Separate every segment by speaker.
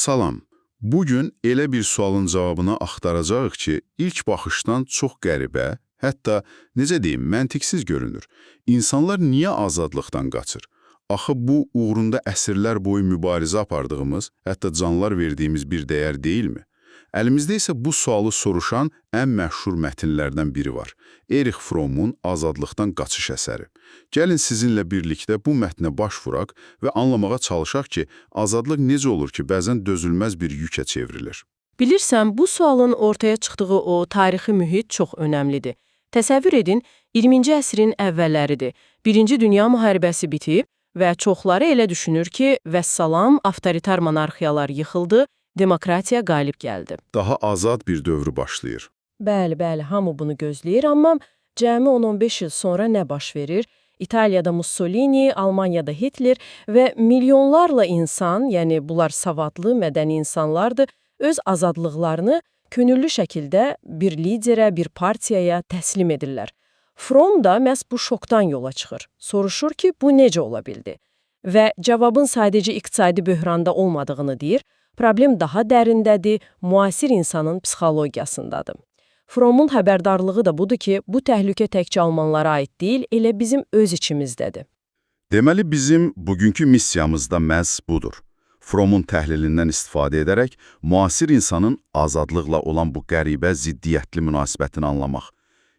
Speaker 1: Salam. Bugün elə bir sualın cavabını axtaracağıq ki, ilk baxışdan çox qəribə, hətta necə deyim, məntiqsiz görünür. İnsanlar niyə azadlıqdan qaçır? Axı bu uğrunda əsrlər boyu mübarizə apardığımız, hətta canlar verdiyimiz bir dəyər deyilmi? Əlimizdə isə bu sualı soruşan ən məşhur mətnlərdən biri var. Erich Fromm'un Azadlıqdan qaçış əsəri. Gəlin sizinlə birlikdə bu mətnə baş vuraq və anlamağa çalışaq ki, azadlıq necə olur ki, bəzən dözülməz bir yükə çevrilir.
Speaker 2: Bilirsən, bu sualın ortaya çıxdığı o tarixi mühit çox önəmlidir. Təsəvvür edin, 20-ci əsrin əvvəlləridir. Birinci Dünya müharibəsi bitib və çoxları elə düşünür ki, vəssalam, avtoritar monarxiyalar yıxıldı, demokratiya qalib gəldi.
Speaker 1: Daha azad bir dövrü başlayır.
Speaker 2: Bəli, hamı bunu gözləyir, amma cəmi 10-15 il sonra nə baş verir? İtaliyada Mussolini, Almaniyada Hitler və milyonlarla insan, yəni bunlar savadlı, mədəni insanlardır, öz azadlıqlarını könüllü şəkildə bir liderə, bir partiyaya təslim edirlər. Fromm da məhz bu şokdan yola çıxır. Soruşur ki, bu necə ola bildi? Və cavabın sadəcə iqtisadi böhranda olmadığını deyir, problem daha dərindədir, müasir insanın psixologiyasındadır. Fromm'un xəbərdarlığı da budur ki, bu təhlükə təkcə Almanlara aid deyil, elə bizim öz içimizdədir.
Speaker 1: Deməli, bizim bugünkü missiyamız da məhz budur. Fromm'un təhlilindən istifadə edərək, müasir insanın azadlıqla olan bu qəribə, ziddiyyətli münasibətini anlamaq.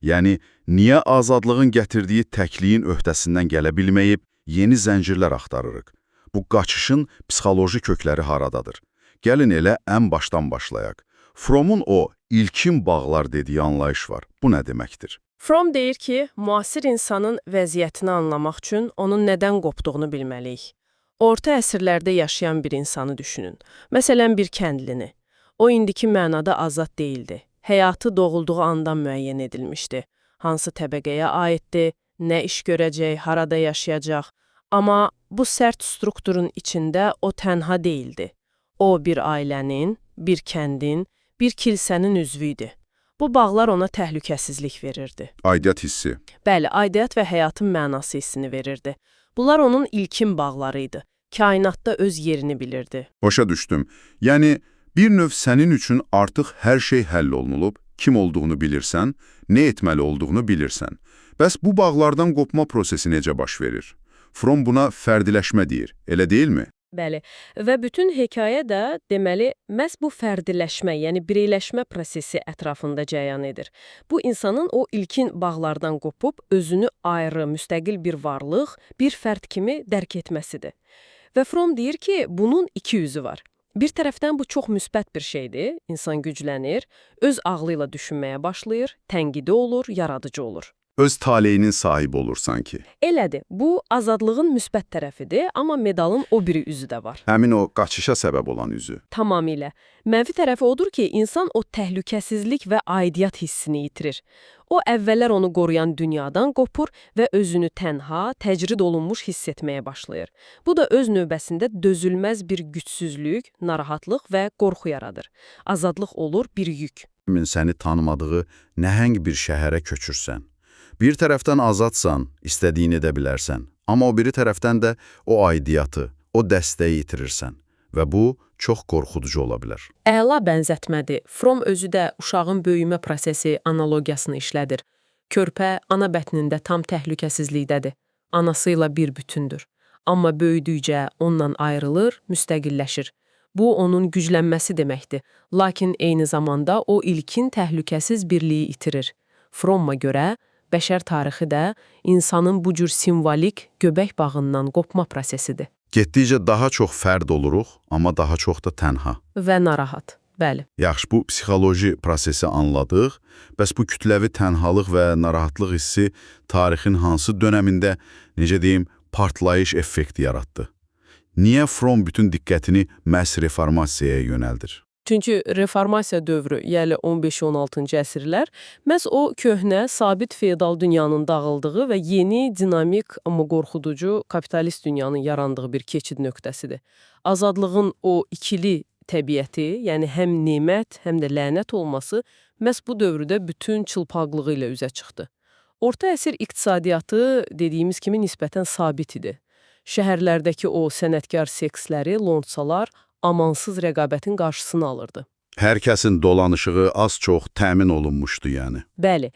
Speaker 1: Yəni, niyə azadlığın gətirdiyi təkliyin öhdəsindən gələ bilməyib, yeni zəncirlər axtarırıq? Bu qaçışın psixoloji kökləri haradadır? Gəlin elə ən başdan başlayaq. Fromm'un o ilkin bağlar dediyi anlayış var. Bu nə deməkdir?
Speaker 2: Fromm deyir ki, müasir insanın vəziyyətini anlamaq üçün onun nədən qopduğunu bilməliyik. Orta əsrlərdə yaşayan bir insanı düşünün. Məsələn, bir kəndlini. O, indiki mənada azad deyildi. Həyatı doğulduğu andan müəyyən edilmişdi. Hansı təbəqəyə aiddir, nə iş görəcək, harada yaşayacaq. Amma bu sərt strukturun içində o tənha deyildi. O, bir ailənin, bir kəndin, bir kilsənin üzvü idi. Bu bağlar ona təhlükəsizlik verirdi.
Speaker 1: Aidiyyət hissi.
Speaker 2: Bəli, aidiyyət və həyatın mənası hissini verirdi. Bunlar onun ilkin bağları idi. Kainatda öz yerini bilirdi.
Speaker 1: Başa düşdüm. Yəni, bir növ sənin üçün artıq hər şey həll olunub, kim olduğunu bilirsən, nə etməli olduğunu bilirsən. Bəs bu bağlardan qopma prosesi necə baş verir? Fromm buna fərdiləşmə deyir, elə deyilmi?
Speaker 2: Bəli, və bütün hekayə də deməli, məhz bu fərdiləşmə, yəni bireyləşmə prosesi ətrafında cərəyan edir. Bu insanın o ilkin bağlardan qopub özünü ayrı, müstəqil bir varlıq, bir fərd kimi dərk etməsidir. Və Fromm deyir ki, bunun iki yüzü var. Bir tərəfdən bu çox müsbət bir şeydir, insan güclənir, öz ağlı ilə düşünməyə başlayır, tənqidi olur, yaradıcı olur.
Speaker 1: Öz taleyinin sahibi olur sanki.
Speaker 2: Elədir, bu azadlığın müsbət tərəfidir, amma medalın o biri üzü də var.
Speaker 1: Həmin o qaçışa səbəb olan üzü.
Speaker 2: Tamamilə. Mənfi tərəfi odur ki, insan o təhlükəsizlik və aidiyyat hissini yitirir. O, əvvəllər onu qoruyan dünyadan qopur və özünü tənha, təcrid olunmuş hiss etməyə başlayır. Bu da öz növbəsində dözülməz bir gücsüzlük, narahatlıq və qorxu yaradır. Azadlıq olur bir yük.
Speaker 1: Səni tanımadığı nəhəng bir şəhərə köçürsən. Bir tərəfdən azadsan, istədiyini edə bilərsən. Amma o biri tərəfdən də o aidiyyatı, o dəstəyi itirirsən. Və bu, çox qorxuducu ola bilər.
Speaker 2: Əla bənzətmədir. Fromm özü də uşağın böyümə prosesi analogiyasını işlədir. Körpə ana bətnində tam təhlükəsizlikdədir. Anası ilə bir bütündür. Amma böyüdükcə ondan ayrılır, müstəqilləşir. Bu, onun güclənməsi deməkdir. Lakin eyni zamanda o ilkin təhlükəsiz birliyi itirir. Fromm'a görə, bəşər tarixi də insanın bu cür simvolik göbək bağından qopma prosesidir.
Speaker 1: Getdikcə daha çox fərd oluruq, amma daha çox da tənha.
Speaker 2: Və narahat, bəli.
Speaker 1: Yaxşı, bu psixoloji prosesi anladıq. Bəs bu kütləvi tənhalıq və narahatlıq hissi tarixin hansı dönəmində, necə deyim, partlayış effekti yaratdı? Niyə Fromm bütün diqqətini məhz reformasiyaya yönəldir?
Speaker 2: Çünki reformasiya dövrü, yəni 15-16-cı əsrlər, məhz o köhnə, sabit feodal dünyanın dağıldığı və yeni, dinamik, amma qorxuducu kapitalist dünyanın yarandığı bir keçid nöqtəsidir. Azadlığın o ikili təbiəti, yəni həm nemət, həm də lənət olması məhz bu dövrdə bütün çılpaqlığı ilə üzə çıxdı. Orta əsr iqtisadiyyatı dediyimiz kimi nisbətən sabit idi. Şəhərlərdəki o sənətkar seksləri, londsalar amansız rəqabətin qarşısını alırdı.
Speaker 1: Hər kəsin dolanışığı az-çox təmin olunmuşdu yəni.
Speaker 2: Bəli,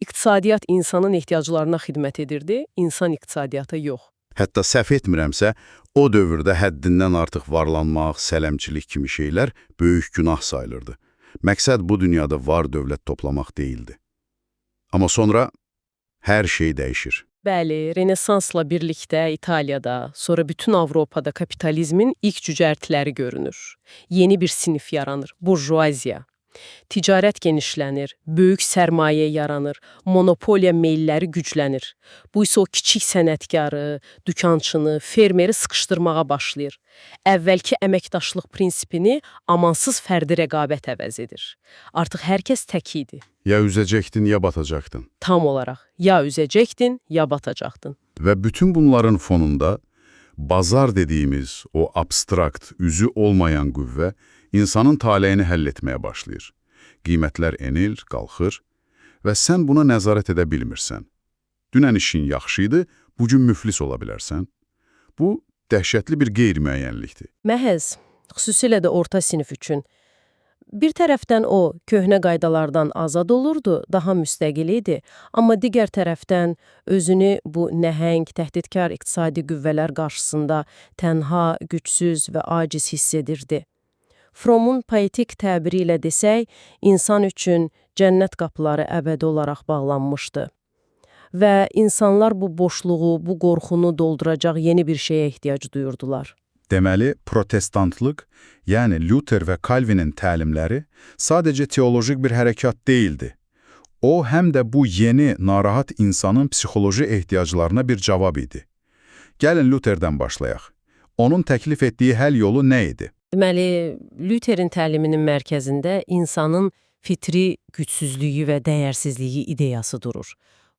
Speaker 2: iqtisadiyyat insanın ehtiyaclarına xidmət edirdi, insan iqtisadiyyata yox.
Speaker 1: Hətta səhv etmirəmsə, o dövrdə həddindən artıq varlanmaq, sələmçilik kimi şeylər böyük günah sayılırdı. Məqsəd bu dünyada var dövlət toplamaq deyildi. Amma sonra hər şey dəyişir.
Speaker 2: Bəli, Renesansla birlikdə İtaliyada, sonra bütün Avropada kapitalizmin ilk cücərtiləri görünür. Yeni bir sinif yaranır, burjuaziya. Ticarət genişlənir, böyük sərmayə yaranır, monopoliya meylləri güclənir. Bu isə o kiçik sənətkarı, dükançını, fermeri sıxışdırmağa başlayır. Əvvəlki əməkdaşlıq prinsipini amansız fərdi rəqabət əvəz edir. Artıq hər kəs tək idi.
Speaker 1: Ya üzəcəkdin, ya batacaqdın.
Speaker 2: Tam olaraq, ya üzəcəkdin, ya batacaqdın.
Speaker 1: Və bütün bunların fonunda bazar dediyimiz o abstrakt, üzü olmayan qüvvə insanın taleyini həll etməyə başlayır. Qiymətlər enir, qalxır və sən buna nəzarət edə bilmirsən. Dünən işin yaxşı idi, bugün müflis ola bilərsən. Bu, dəhşətli bir qeyri-müəyyənlikdir.
Speaker 2: Məhz, xüsusilə də orta sinif üçün. Bir tərəfdən o, köhnə qaydalardan azad olurdu, daha müstəqil idi, amma digər tərəfdən özünü bu nəhəng, təhdidkar iqtisadi qüvvələr qarşısında tənha, gücsüz və aciz hiss edirdi. Fromun poetik təbiri ilə desək, insan üçün cənnət qapıları əbədi olaraq bağlanmışdı. Və insanlar bu boşluğu, bu qorxunu dolduracaq yeni bir şeyə ehtiyac duyurdular.
Speaker 1: Deməli, protestantlıq, yəni Luther və Calvin'in təlimləri sadəcə teolojik bir hərəkat deyildi. O, həm də bu yeni, narahat insanın psixoloji ehtiyaclarına bir cavab idi. Gəlin Luther'dən başlayaq. Onun təklif etdiyi həll yolu nə idi?
Speaker 2: Deməli, Luther'in təliminin mərkəzində insanın fitri gücsüzlüyü və dəyərsizliyi ideyası durur.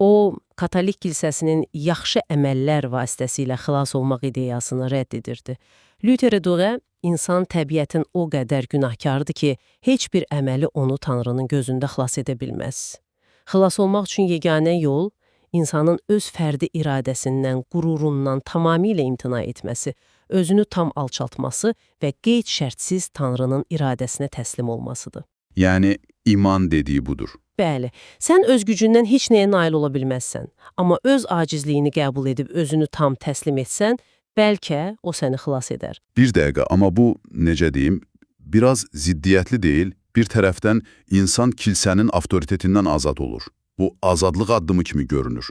Speaker 2: O, Katolik kilsəsinin yaxşı əməllər vasitəsilə xilas olmaq ideyasını rədd edirdi. Luther'e görə insan təbiətin o qədər günahkardır ki, heç bir əməli onu Tanrının gözündə xilas edə bilməz. Xilas olmaq üçün yeganə yol, insanın öz fərdi iradəsindən, qürurundan tamamilə imtina etməsi, özünü tam alçaltması və qeyd şərtsiz Tanrının iradəsinə təslim olmasıdır.
Speaker 1: Yəni, iman dediyi budur.
Speaker 2: Bəli, sən öz gücündən heç nəyə nail ola bilməzsən, amma öz acizliyini qəbul edib özünü tam təslim etsən, bəlkə o səni xilas edər.
Speaker 1: Bir dəqiqə, amma bu, necə deyim, biraz ziddiyyətli deyil. Bir tərəfdən insan kilsənin avtoritetindən azad olur. Bu, azadlıq addımı kimi görünür.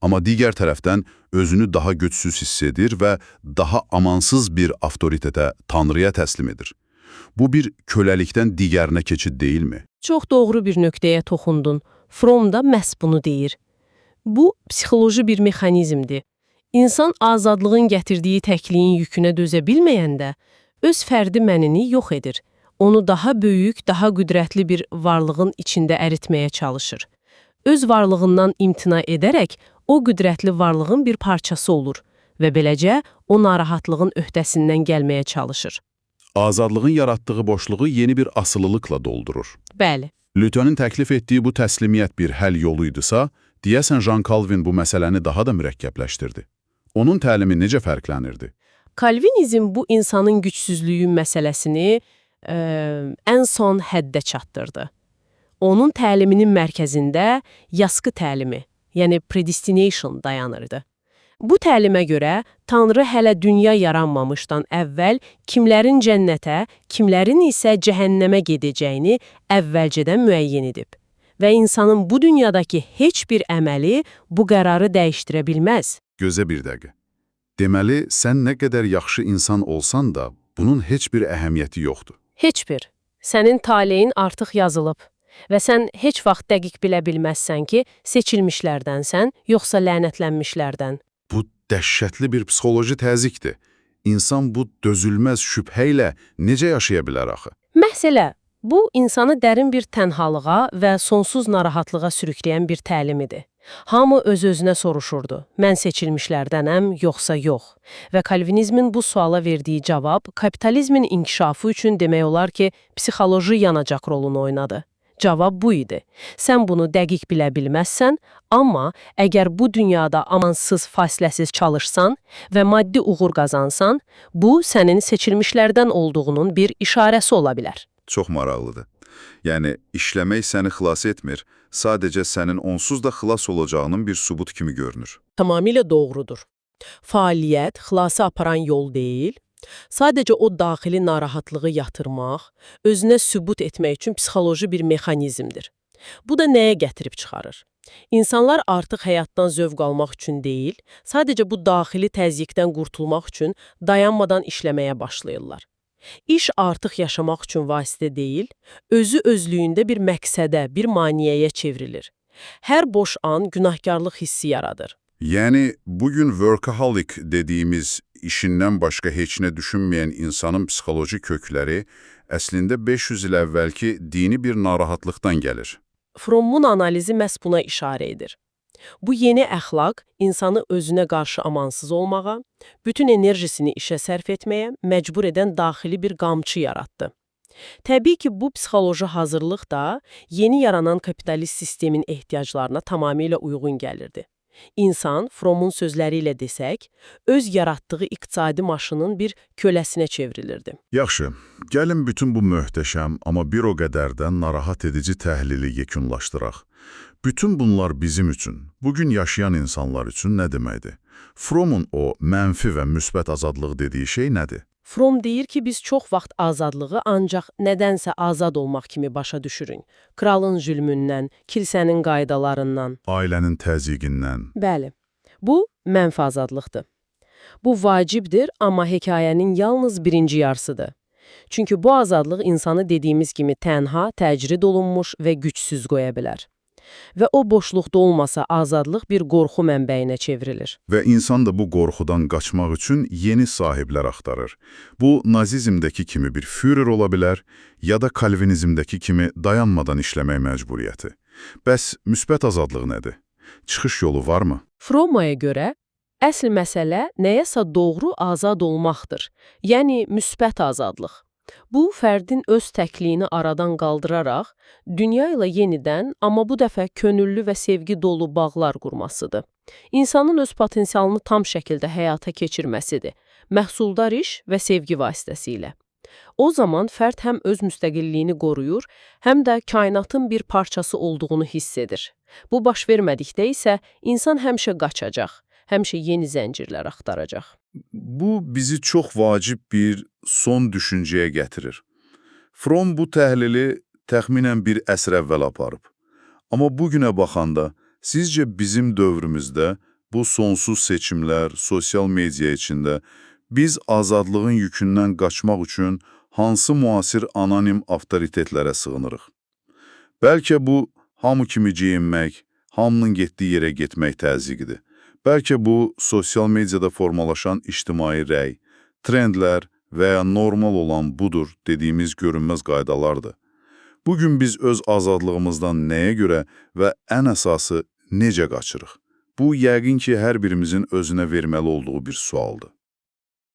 Speaker 1: Amma digər tərəfdən özünü daha gücsüz hiss edir və daha amansız bir avtoritetə, Tanrıya təslim edir. Bu bir köləlikdən digərinə keçid deyilmi?
Speaker 2: Çox doğru bir nöqtəyə toxundun. Fromm da məhz bunu deyir. Bu, psixoloji bir mexanizmdir. İnsan azadlığın gətirdiyi təkliyin yükünə dözə bilməyəndə, öz fərdi mənini yox edir. Onu daha böyük, daha qüdrətli bir varlığın içində əritməyə çalışır. Öz varlığından imtina edərək, o qüdrətli varlığın bir parçası olur və beləcə o narahatlığın öhdəsindən gəlməyə çalışır.
Speaker 1: Azadlığın yaratdığı boşluğu yeni bir asılılıkla doldurur.
Speaker 2: Bəli.
Speaker 1: Luther'in təklif etdiyi bu təslimiyyət bir həll yoluydusa, deyəsən Jean Calvin bu məsələni daha da mürəkkəbləşdirdi. Onun təlimi necə fərqlənirdi?
Speaker 2: Kalvinizm bu insanın gücsüzlüyü məsələsini ən son həddə çatdırdı. Onun təliminin mərkəzində yaskı təlimi, yəni predestination dayanırdı. Bu təlimə görə Tanrı hələ dünya yaranmamışdan əvvəl kimlərin cənnətə, kimlərin isə cəhənnəmə gedəcəyini əvvəlcədən müəyyən edib. Və insanın bu dünyadakı heç bir əməli bu qərarı dəyişdirə bilməz.
Speaker 1: Gözə bir dəqiqə. Deməli, sən nə qədər yaxşı insan olsan da, bunun heç bir əhəmiyyəti yoxdur.
Speaker 2: Heç bir. Sənin taleyin artıq yazılıb. Və sən heç vaxt dəqiq bilə bilməzsən ki, seçilmişlərdənsən, yoxsa lənətlənmişlərdən.
Speaker 1: Bu dəhşətli bir psixoloji təzyiqdir. İnsan bu dözülməz şübhə ilə necə yaşaya bilər axı?
Speaker 2: Məsələ, bu insanı dərin bir tənhalığa və sonsuz narahatlığa sürükləyən bir təlimidir. Hamı öz-özünə soruşurdu, mən seçilmişlərdənəm, yoxsa yox. Və Kalvinizmin bu suala verdiyi cavab, kapitalizmin inkişafı üçün demək olar ki, psixoloji yanacaq rolunu oynadı. Cavab bu idi. Sən bunu dəqiq bilə bilməzsən, amma əgər bu dünyada amansız, fasiləsiz çalışsan və maddi uğur qazansan, bu sənin seçilmişlərdən olduğunun bir işarəsi ola bilər.
Speaker 1: Çox maraqlıdır. Yəni, işləmək səni xilas etmir, sadəcə sənin onsuz da xilas olacağının bir sübut kimi görünür.
Speaker 2: Tamamilə doğrudur. Fəaliyyət xilası aparan yol deyil, sadəcə o daxili narahatlığı yatırmaq, özünə sübut etmək üçün psixoloji bir mexanizmdir. Bu da nəyə gətirib çıxarır? İnsanlar artıq həyatdan zövq almaq üçün deyil, sadəcə bu daxili təzyiqdən qurtulmaq üçün dayanmadan işləməyə başlayırlar. İş artıq yaşamaq üçün vasitə deyil, özü özlüyündə bir məqsədə, bir maneəyə çevrilir. Hər boş an günahkarlıq hissi yaradır.
Speaker 1: Yəni, bugün workaholic dediyimiz işindən başqa heç nə düşünməyən insanın psixoloji kökləri əslində 500 il əvvəlki dini bir narahatlıqdan gəlir.
Speaker 2: Fromm'un analizi məhz buna işarə edir. Bu yeni əxlaq insanı özünə qarşı amansız olmağa, bütün enerjisini işə sərf etməyə məcbur edən daxili bir qamçı yaratdı. Təbii ki, bu psixoloji hazırlıq da yeni yaranan kapitalist sistemin ehtiyaclarına tamamilə uyğun gəlirdi. İnsan, Fromm'un sözləri ilə desək, öz yaratdığı iqtisadi maşının bir köləsinə çevrilirdi.
Speaker 1: Yaxşı, gəlin bütün bu möhtəşəm, amma bir o qədər də narahat edici təhlili yekunlaşdıraq. Bütün bunlar bizim üçün, bugün yaşayan insanlar üçün nə deməkdir? Fromm'un o mənfi və müsbət azadlıq dediyi şey nədir?
Speaker 2: Fromm deyir ki, biz çox vaxt azadlığı ancaq nədənsə azad olmaq kimi başa düşürük. Kralın zülmündən, kilsənin qaydalarından,
Speaker 1: Ailənin təzyiqindən.
Speaker 2: Bəli, bu mənfi azadlıqdır. Bu vacibdir, amma hekayənin yalnız birinci yarısıdır. Çünki bu azadlıq insanı dediyimiz kimi tənha, təcrid olunmuş və gücsüz qoya bilər. Və o boşluqda olmasa azadlıq bir qorxu mənbəyinə çevrilir.
Speaker 1: Və insan da bu qorxudan qaçmaq üçün yeni sahiblər axtarır. Bu, nazizmdəki kimi bir führer ola bilər, ya da kalvinizmdəki kimi dayanmadan işləmək məcburiyyəti. Bəs müsbət azadlıq nədir? Çıxış yolu varmı?
Speaker 2: Fromma'ya görə, əsl məsələ nəyəsə doğru azad olmaqdır. Yəni, müsbət azadlıq. Bu, fərdin öz təkliyini aradan qaldıraraq, dünya ilə yenidən, amma bu dəfə könüllü və sevgi dolu bağlar qurmasıdır. İnsanın öz potensialını tam şəkildə həyata keçirməsidir, məhsuldar iş və sevgi vasitəsilə. O zaman fərd həm öz müstəqilliyini qoruyur, həm də kainatın bir parçası olduğunu hiss edir. Bu baş vermədikdə isə insan həmişə qaçacaq, həmişə yeni zəncirlər axtaracaq.
Speaker 1: Bu, bizi çox vacib bir son düşüncəyə gətirir. Fromm bu təhlili təxminən bir əsr əvvəl aparıb. Amma bugünə baxanda, sizcə bizim dövrümüzdə bu sonsuz seçimlər, sosial media içində biz azadlığın yükündən qaçmaq üçün hansı müasir anonim avtoritetlərə sığınırıq? Bəlkə bu, hamı kimi geyinmək, hamının getdiyi yerə getmək təzyiqidir. Bəlkə bu, sosial mediada formalaşan ictimai rəy, trendlər və ya normal olan budur dediyimiz görünməz qaydalardır. Bugün biz öz azadlığımızdan nəyə görə və ən əsası necə qaçırıq? Bu, yəqin ki, hər birimizin özünə verməli olduğu bir sualdır.